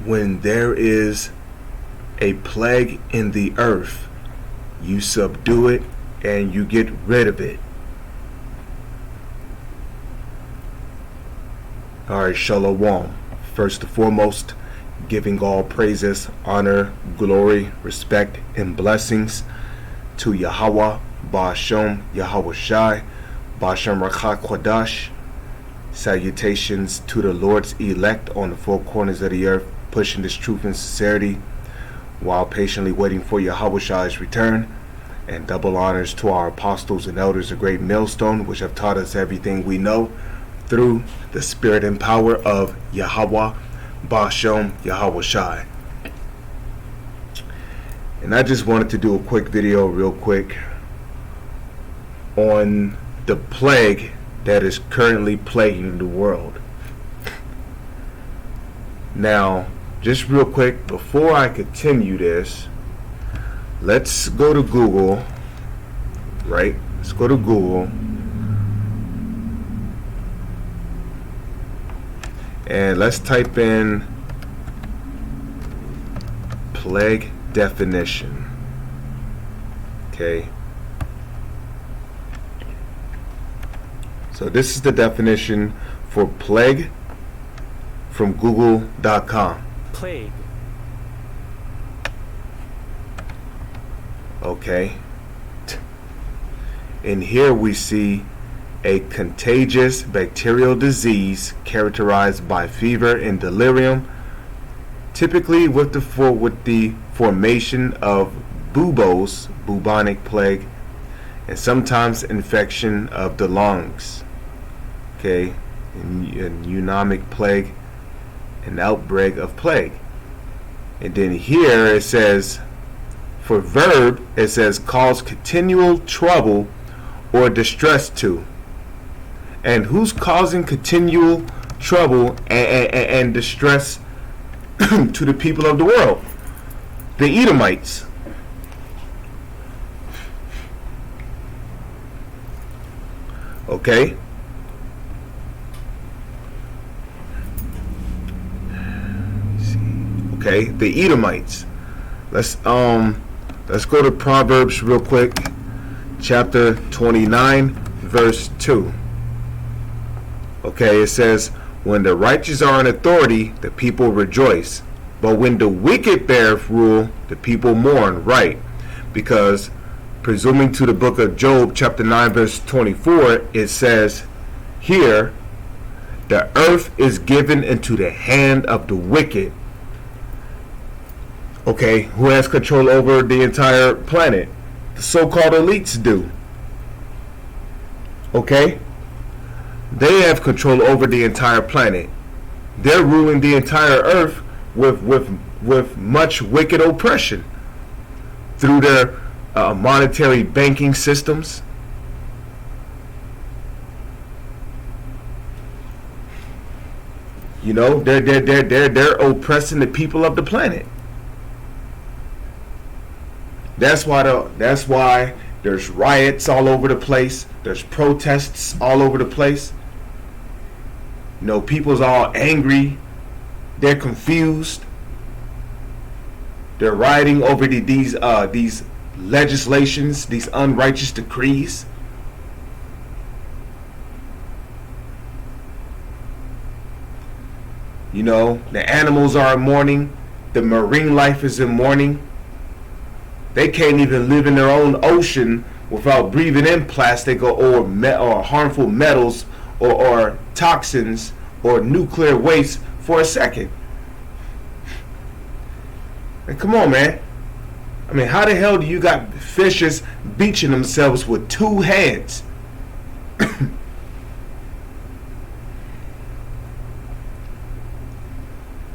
when there is a plague in the earth, you subdue it and you get rid of it. Alright, Shalom. First and foremost, giving all praises, honor, glory, respect, and blessings to Yahweh, Ba'ashem, Yahweh Shai, Ba'ashem Rakha Kwadash. Salutations to the Lord's elect on the four corners of the earth, pushing this truth and sincerity while patiently waiting for Yahweh Shai's return. And double honors to our apostles and elders of Great Millstone, which have taught us everything we know through the spirit and power of Yahweh, Ba'ashem, Yahweh Shai. And I just wanted to do a quick video real quick on the plague that is currently plaguing the world. Now, just real quick, before I continue this, let's go to Google, right? Let's go to Google. And let's type in plague definition. Okay. So this is the definition for plague from google.com. Plague. Okay. And here we see a contagious bacterial disease characterized by fever and delirium, typically with the formation of buboes, bubonic plague, and sometimes infection of the lungs. Okay, and pneumonic plague, an outbreak of plague. And then here it says, for verb, it says cause continual trouble or distress to. And who's causing continual trouble and distress to the people of the world? The Edomites. Okay. Okay, the Edomites. Let's go to Proverbs real quick, chapter 29, verse 2. Okay, it says, when the righteous are in authority, the people rejoice. But when the wicked beareth rule, the people mourn. Right. Because, presuming to the book of Job, chapter 9, verse 24, it says here, the earth is given into the hand of the wicked. Okay, who has control over the entire planet? The so-called elites do. Okay? They have control over the entire planet. They're ruling the entire earth with much wicked oppression through their monetary banking systems. You know, they're oppressing the people of the planet. That's why there's riots all over the place. There's protests all over the place. You know, people's all angry. They're confused. They're rioting over these legislations, these unrighteous decrees. You know, the animals are in mourning. The marine life is in mourning. They can't even live in their own ocean without breathing in plastic or harmful metals or toxins or nuclear waste for a second. And come on, man. I mean, how the hell do you got fishes beaching themselves with two hands?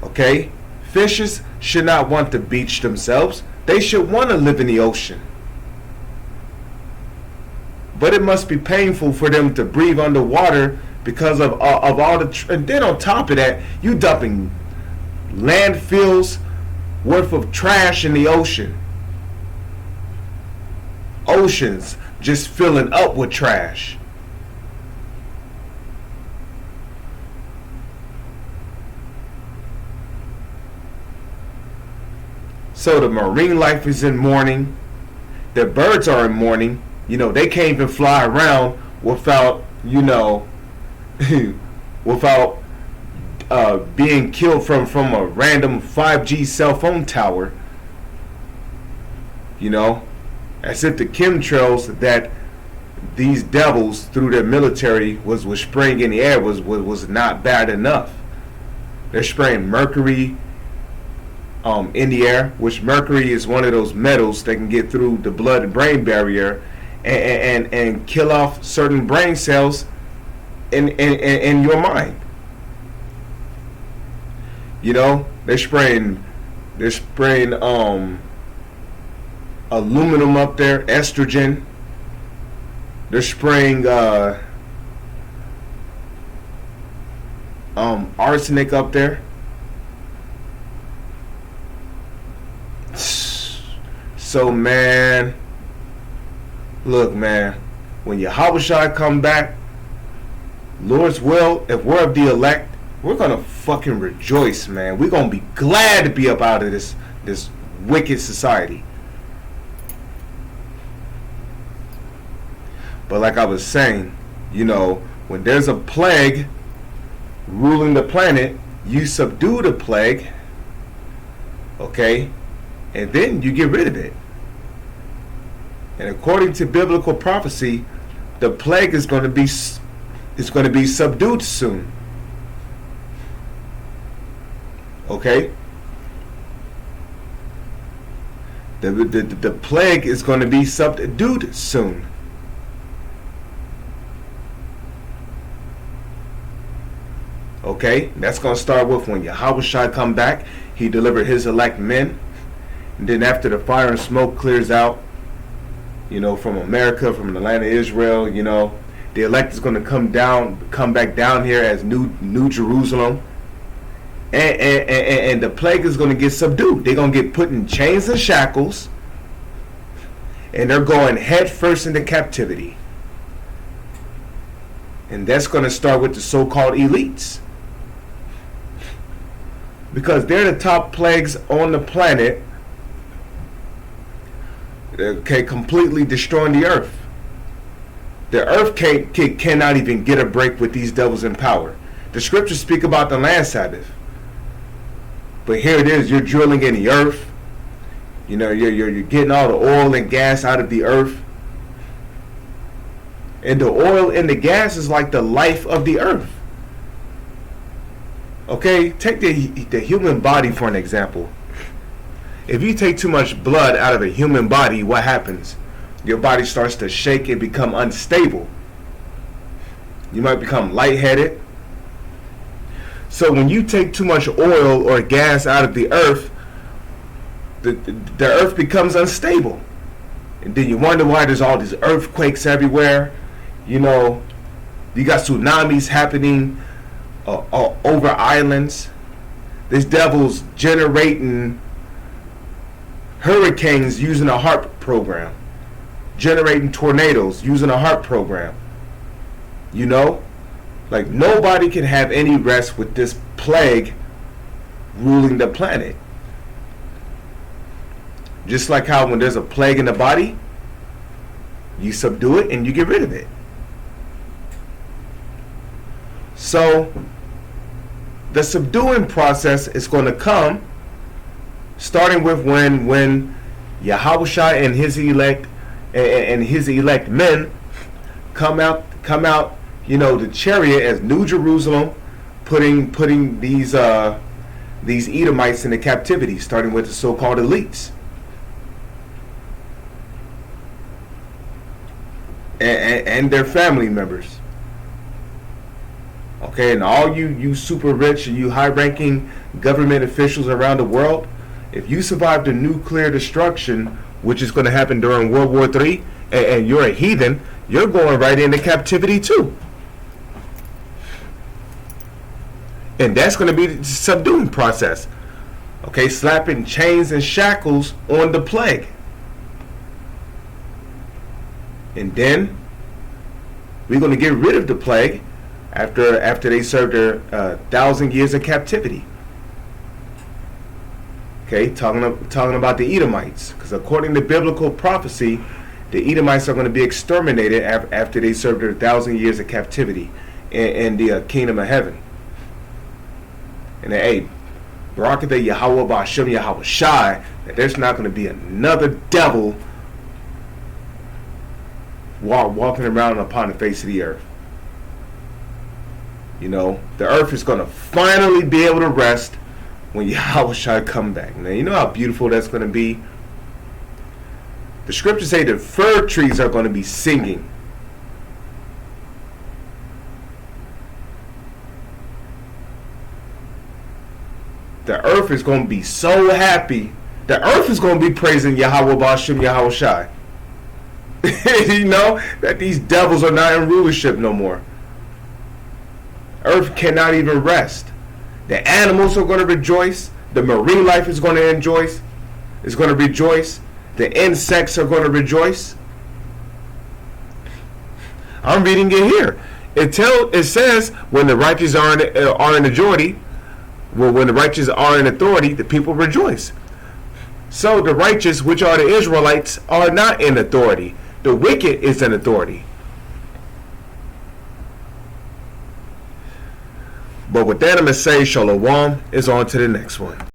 Okay? Fishes should not want to beach themselves. They should want to live in the ocean. But it must be painful for them to breathe underwater because of all the... and then on top of that, you dumping landfills worth of trash in the ocean. Oceans just filling up with trash. So the marine life is in mourning. The birds are in mourning. They can't even fly around without, without being killed from a random 5G cell phone tower. As if the chemtrails that these devils through their military was spraying in the air was not bad enough. They're spraying mercury in the air, which mercury is one of those metals that can get through the blood and brain barrier and kill off certain brain cells in your mind. They're spraying aluminum up there, estrogen. They're spraying arsenic up there. So man, look man, when Yahushua come back, Lord's will, if we're of the elect, we're gonna fucking rejoice, man. We're gonna be glad to be up out of this wicked society. But like I was saying, when there's a plague ruling the planet, you subdue the plague, okay, and then you get rid of it. And according to biblical prophecy, the plague is going to be subdued soon. Okay? The plague is going to be subdued soon. Okay? That's going to start with when Yahushua come back. He delivered his elect men. And then after the fire and smoke clears out, from America, from the land of Israel, the elect is going to come back down here as New Jerusalem. And the plague is going to get subdued. They're going to get put in chains and shackles. And they're going head first into captivity. And that's going to start with the so-called elites. Because they're the top plagues on the planet. Okay, completely destroying the earth. The earth cannot even get a break with these devils in power. The scriptures speak about the land Sabbath. But here it is, you're drilling in the earth. You're getting all the oil and gas out of the earth. And the oil and the gas is like the life of the earth. Okay, take the human body for an example. If you take too much blood out of a human body, what happens? Your body starts to shake and become unstable. You might become lightheaded. So when you take too much oil or gas out of the earth, the earth becomes unstable. And then you wonder why there's all these earthquakes everywhere. You got tsunamis happening over islands. This devil's generating hurricanes using a HARP program. Generating tornadoes using a HARP program. Like nobody can have any rest with this plague ruling the planet. Just like how when there's a plague in the body, you subdue it and you get rid of it. So the subduing process is going to come starting with when Yahushua and his elect men come out, the chariot as New Jerusalem, putting these Edomites into captivity, starting with the so-called elites. And their family members. Okay, and all you super rich and you high-ranking government officials around the world, if you survive the nuclear destruction, which is going to happen during World War III, and you're a heathen, you're going right into captivity too. And that's going to be the subduing process. Okay, slapping chains and shackles on the plague. And then we're going to get rid of the plague after they serve their 1,000 years of captivity. Okay, talking about the Edomites, because according to biblical prophecy, the Edomites are going to be exterminated after they served their 1,000 years of captivity in the kingdom of heaven. And hey, Barakatah Yahweh Ba'ashem Yahweh Shai, that there's not going to be another devil walking around upon the face of the earth. You know, the earth is going to finally be able to rest when Yahweh Shai come back. Now, you know how beautiful that's going to be? The scriptures say the fir trees are going to be singing. The earth is going to be so happy. The earth is going to be praising Yahweh Ba'ashem Yahweh Shai. You know, that these devils are not in rulership no more. Earth cannot even rest. The animals are going to rejoice. The marine life is going to rejoice. The insects are going to rejoice. I'm reading it here. It says when the righteous are in majority, well, when the righteous are in authority, the people rejoice. So the righteous, which are the Israelites, are not in authority. The wicked is in authority. But with that, I'm going to say Shalom is on to the next one.